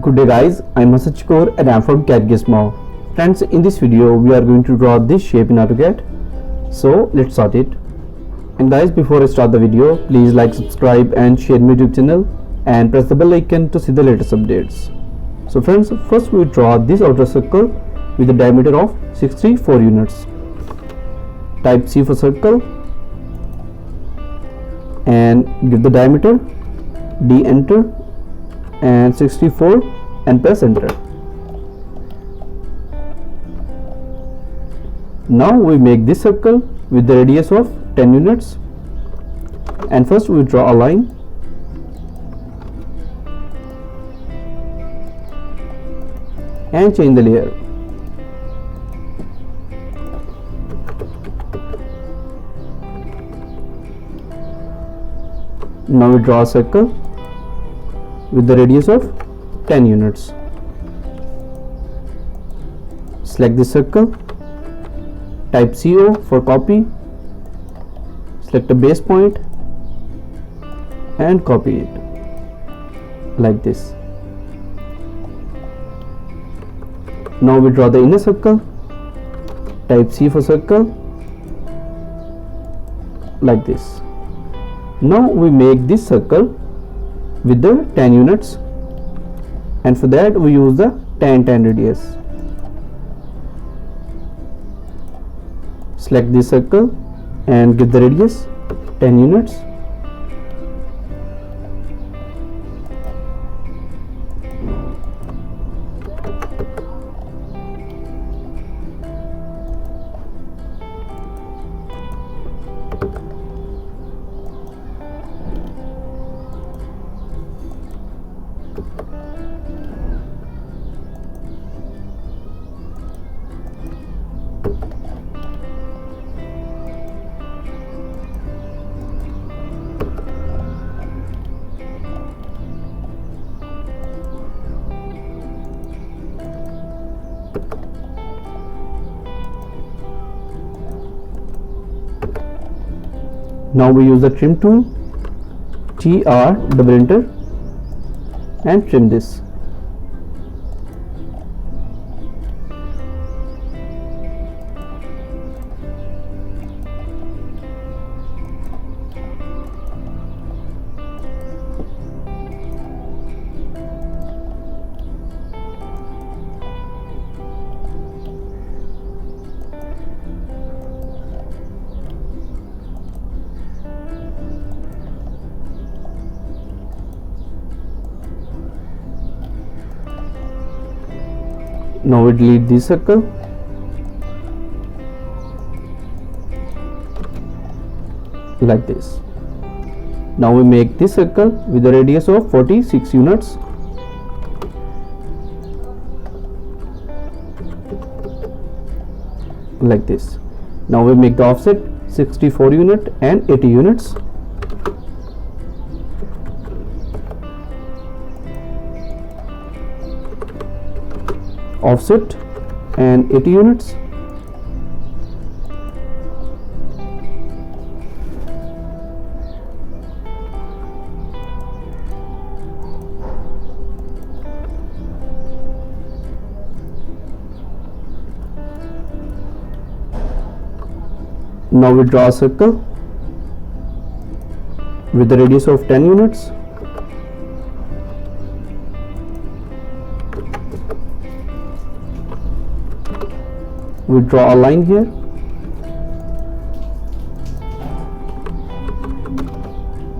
Good day guys, I'm Masaj Kaur and I'm from CAD Gizmo. Friends, in this video we are going to draw this shape in AutoCAD. So let's start it. And guys, before I start the video, please like, subscribe and share my YouTube channel and press the bell icon to see the latest updates. So friends, first we draw this outer circle with a diameter of 64 units. Type C for circle and give the diameter, D enter and 64 and press enter. Now we make this circle with the radius of 10 units, and first we draw a line and change the layer. Now we draw a circle with the radius of 10 units. Select the circle, type CO for copy, select a base point and copy it like this. Now we draw the inner circle, type C for circle like this. Now we make this circle with the 10 units, and for that we use the tan radius. Select this circle and give the radius 10 units. Now we use the trim tool, TR double enter and trim this. Now we delete this circle like this. Now we make this circle with a radius of 46 units. Like this. Now we make the offset 64 unit and 80 units. Offset and 80 units. Now we draw a circle with the radius of 10 units. We draw a line here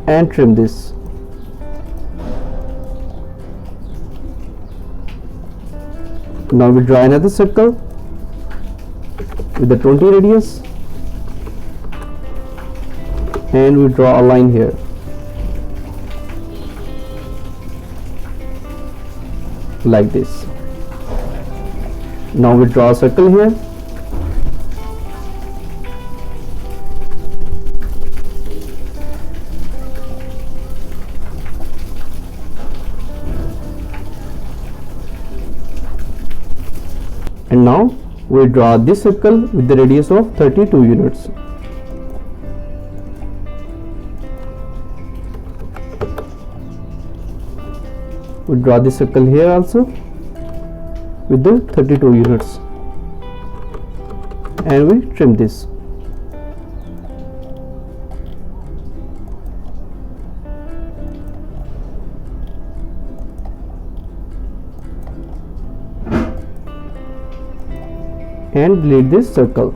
and trim this. Now we draw another circle with the 20 radius and we draw a line here. Like this. Now we draw a circle here and now we draw this circle with the radius of 32 units. We draw the circle here also with the 32 units, and we trim this. And delete this circle.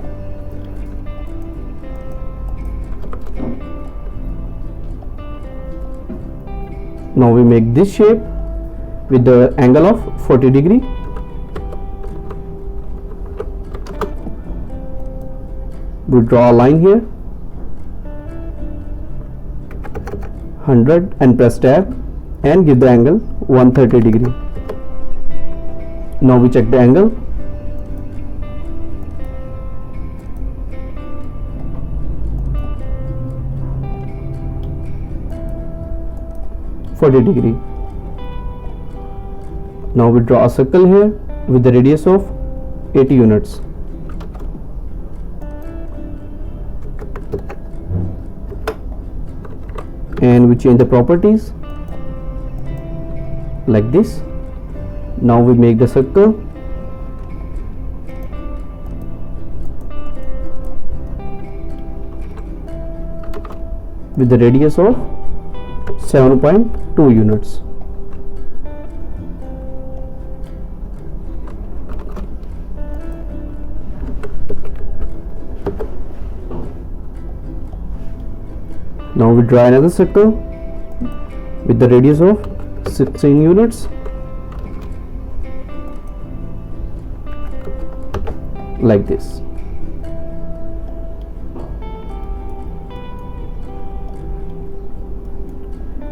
Now we make this shape with the angle of 40 degree. We draw a line here, 100, and press tab and give the angle 130 degree. Now we check the angle. degree. Now we draw a circle here with the radius of 80 units. And we change the properties like this. Now we make the circle with the radius of 7.2 units. Now we draw another circle with the radius of 16 units like this.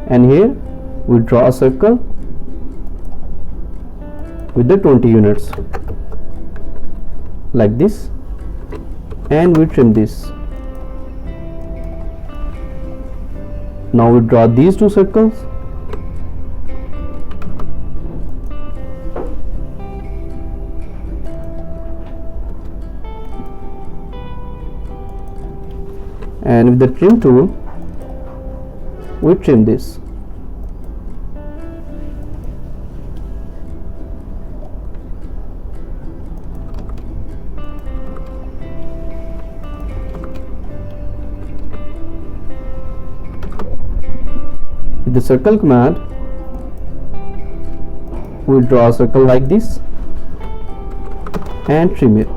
And here we draw a circle with the 20 units like this, and we trim this. Now we draw these two circles and with the trim tool we trim this. With the circle command, we draw a circle like this and trim it.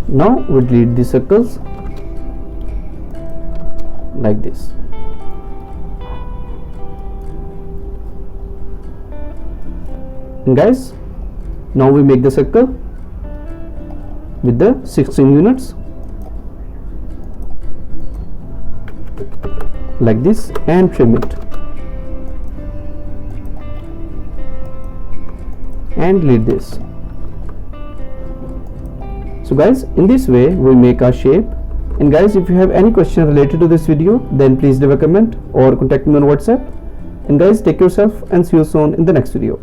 Now we delete the circles like this. And guys, now we make the circle with the 16 units like this and trim it and delete this. So guys, in this way we make our shape. And guys, if you have any question related to this video, then please leave a comment or contact me on WhatsApp. And guys, take care of yourself and see you soon in the next video.